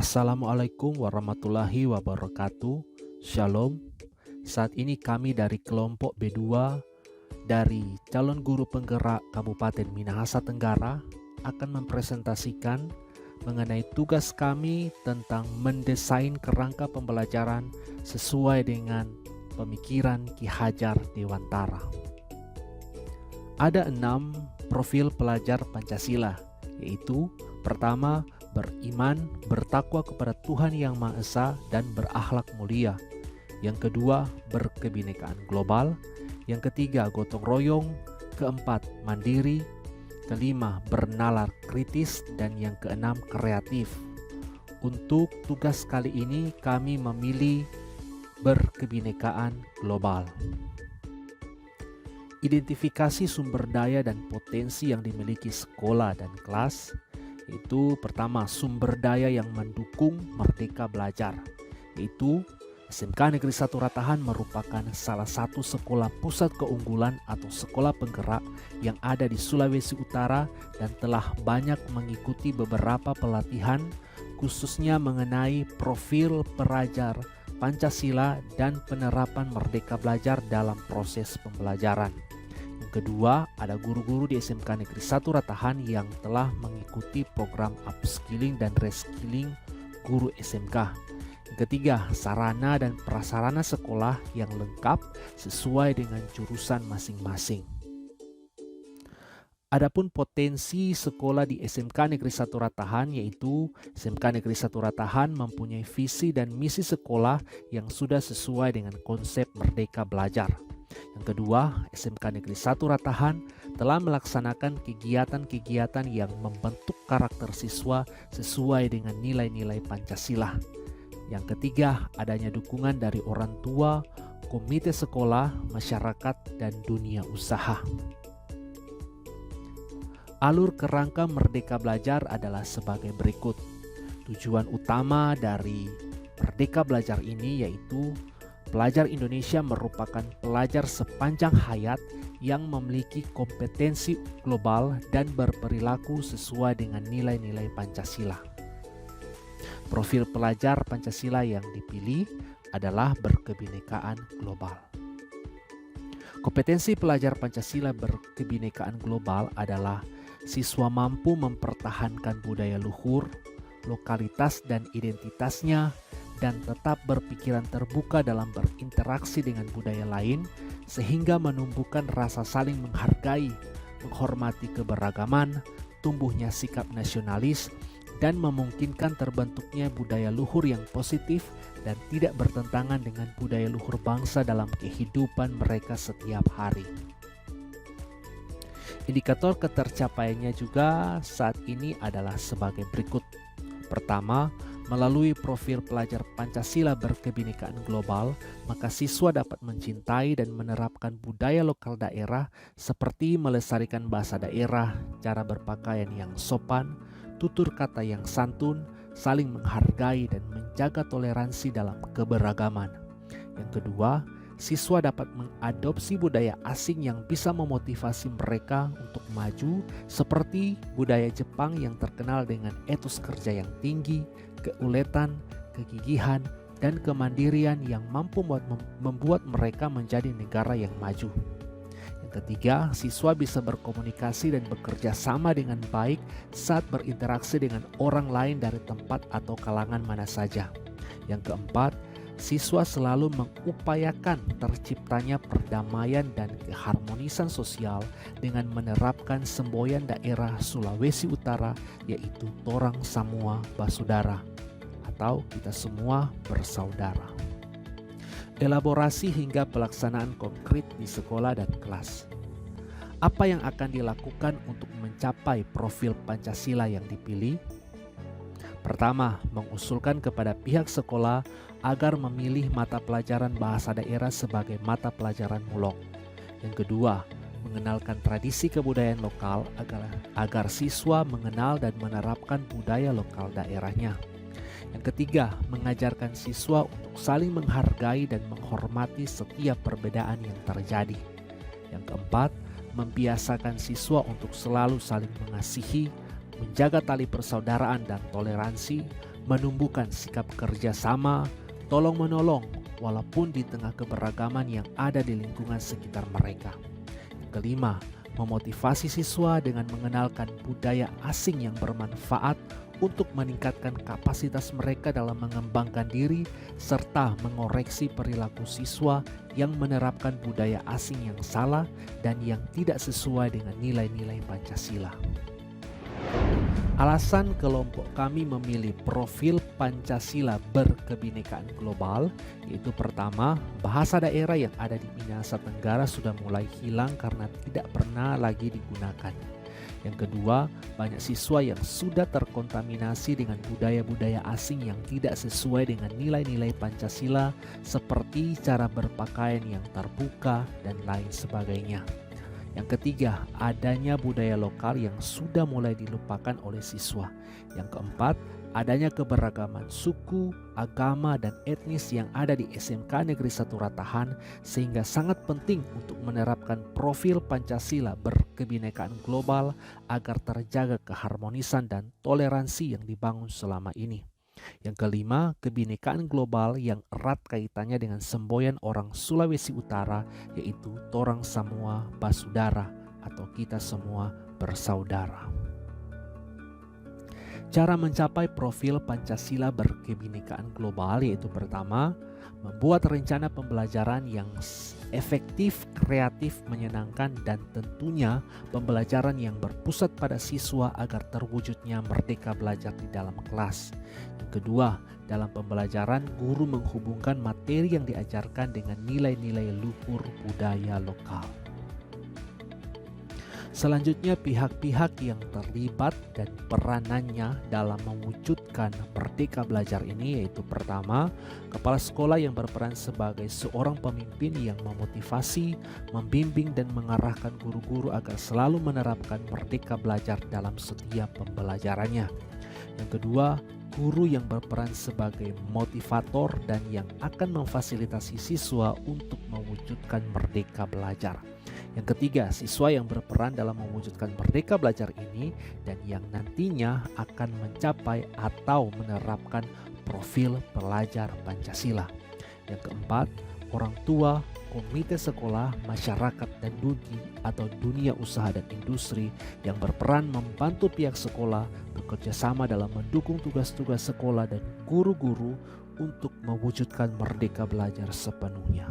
Assalamualaikum warahmatullahi wabarakatuh. Shalom. Saat ini kami dari kelompok B2 dari calon guru penggerak Kabupaten Minahasa Tenggara akan mempresentasikan mengenai tugas kami tentang mendesain kerangka pembelajaran sesuai dengan pemikiran Ki Hajar Dewantara. Ada 6 profil pelajar Pancasila, yaitu pertama, beriman, bertakwa kepada Tuhan Yang Maha Esa dan berakhlak mulia. Yang kedua, berkebinekaan global. Yang ketiga, gotong royong. Keempat, mandiri. Kelima, bernalar kritis. Dan yang keenam, kreatif. Untuk tugas kali ini kami memilih berkebinekaan global. Identifikasi sumber daya dan potensi yang dimiliki sekolah dan kelas. Itu pertama, sumber daya yang mendukung merdeka belajar, yaitu SMK Negeri 1 Ratahan merupakan salah satu sekolah pusat keunggulan atau sekolah penggerak yang ada di Sulawesi Utara dan telah banyak mengikuti beberapa pelatihan khususnya mengenai profil pelajar Pancasila dan penerapan merdeka belajar dalam proses pembelajaran. Kedua, ada guru-guru di SMK Negeri 1 Ratahan yang telah mengikuti program upskilling dan reskilling guru SMK. Yang ketiga, sarana dan prasarana sekolah yang lengkap sesuai dengan jurusan masing-masing. Adapun potensi sekolah di SMK Negeri 1 Ratahan, yaitu SMK Negeri 1 Ratahan mempunyai visi dan misi sekolah yang sudah sesuai dengan konsep merdeka belajar. Yang kedua, SMK Negeri 1 Ratahan telah melaksanakan kegiatan-kegiatan yang membentuk karakter siswa sesuai dengan nilai-nilai Pancasila. Yang ketiga, adanya dukungan dari orang tua, komite sekolah, masyarakat, dan dunia usaha. Alur kerangka merdeka belajar adalah sebagai berikut. Tujuan utama dari merdeka belajar ini yaitu pelajar Indonesia merupakan pelajar sepanjang hayat yang memiliki kompetensi global dan berperilaku sesuai dengan nilai-nilai Pancasila. Profil pelajar Pancasila yang dipilih adalah berkebinekaan global. Kompetensi pelajar Pancasila berkebinekaan global adalah siswa mampu mempertahankan budaya luhur, lokalitas dan identitasnya, dan tetap berpikiran terbuka dalam berinteraksi dengan budaya lain sehingga menumbuhkan rasa saling menghargai, menghormati keberagaman, tumbuhnya sikap nasionalis, dan memungkinkan terbentuknya budaya luhur yang positif dan tidak bertentangan dengan budaya luhur bangsa dalam kehidupan mereka setiap hari. Indikator ketercapaiannya juga saat ini adalah sebagai berikut. Pertama, melalui profil pelajar Pancasila berkebinekaan global, maka siswa dapat mencintai dan menerapkan budaya lokal daerah seperti melestarikan bahasa daerah, cara berpakaian yang sopan, tutur kata yang santun, saling menghargai dan menjaga toleransi dalam keberagaman. Yang kedua, siswa dapat mengadopsi budaya asing yang bisa memotivasi mereka untuk maju seperti budaya Jepang yang terkenal dengan etos kerja yang tinggi, keuletan, kegigihan, dan kemandirian yang mampu membuat mereka menjadi negara yang maju. Yang ketiga, siswa bisa berkomunikasi dan bekerja sama dengan baik saat berinteraksi dengan orang lain dari tempat atau kalangan mana saja. Yang keempat, siswa selalu mengupayakan terciptanya perdamaian dan keharmonisan sosial dengan menerapkan semboyan daerah Sulawesi Utara yaitu Torang Samua Basudara atau kita semua bersaudara. Elaborasi hingga pelaksanaan konkret di sekolah dan kelas. Apa yang akan dilakukan untuk mencapai profil Pancasila yang dipilih? Pertama, mengusulkan kepada pihak sekolah agar memilih mata pelajaran bahasa daerah sebagai mata pelajaran mulok. Yang kedua, mengenalkan tradisi kebudayaan lokal agar siswa mengenal dan menerapkan budaya lokal daerahnya. Yang ketiga, mengajarkan siswa untuk saling menghargai dan menghormati setiap perbedaan yang terjadi. Yang keempat, membiasakan siswa untuk selalu saling mengasihi, menjaga tali persaudaraan dan toleransi, menumbuhkan sikap kerjasama, tolong-menolong, walaupun di tengah keberagaman yang ada di lingkungan sekitar mereka. Yang kelima, memotivasi siswa dengan mengenalkan budaya asing yang bermanfaat untuk meningkatkan kapasitas mereka dalam mengembangkan diri serta mengoreksi perilaku siswa yang menerapkan budaya asing yang salah dan yang tidak sesuai dengan nilai-nilai Pancasila. Alasan kelompok kami memilih profil Pancasila berkebinekaan global yaitu pertama, bahasa daerah yang ada di Minahasa Tenggara sudah mulai hilang karena tidak pernah lagi digunakan. Yang kedua, banyak siswa yang sudah terkontaminasi dengan budaya-budaya asing yang tidak sesuai dengan nilai-nilai Pancasila seperti cara berpakaian yang terbuka dan lain sebagainya. Yang ketiga, adanya budaya lokal yang sudah mulai dilupakan oleh siswa. Yang keempat, adanya keberagaman suku, agama, dan etnis yang ada di SMK Negeri 1 Ratahan sehingga sangat penting untuk menerapkan profil Pancasila berkebinekaan global agar terjaga keharmonisan dan toleransi yang dibangun selama ini. Yang kelima, kebinekaan global yang erat kaitannya dengan semboyan orang Sulawesi Utara yaitu Torang Samua Basudara atau kita semua bersaudara. Cara mencapai profil Pancasila berkebinekaan global yaitu pertama, membuat rencana pembelajaran yang efektif, kreatif, menyenangkan, dan tentunya pembelajaran yang berpusat pada siswa agar terwujudnya merdeka belajar di dalam kelas. Yang kedua, dalam pembelajaran guru menghubungkan materi yang diajarkan dengan nilai-nilai luhur budaya lokal. Selanjutnya, pihak-pihak yang terlibat dan peranannya dalam mewujudkan merdeka belajar ini yaitu pertama, kepala sekolah yang berperan sebagai seorang pemimpin yang memotivasi, membimbing dan mengarahkan guru-guru agar selalu menerapkan merdeka belajar dalam setiap pembelajarannya. Yang kedua, guru yang berperan sebagai motivator dan yang akan memfasilitasi siswa untuk mewujudkan merdeka belajar. Yang ketiga, siswa yang berperan dalam mewujudkan merdeka belajar ini dan yang nantinya akan mencapai atau menerapkan profil pelajar Pancasila. Yang keempat, orang tua, komite sekolah, masyarakat dan dunia usaha dan industri yang berperan membantu pihak sekolah bekerja sama dalam mendukung tugas-tugas sekolah dan guru-guru untuk mewujudkan merdeka belajar sepenuhnya.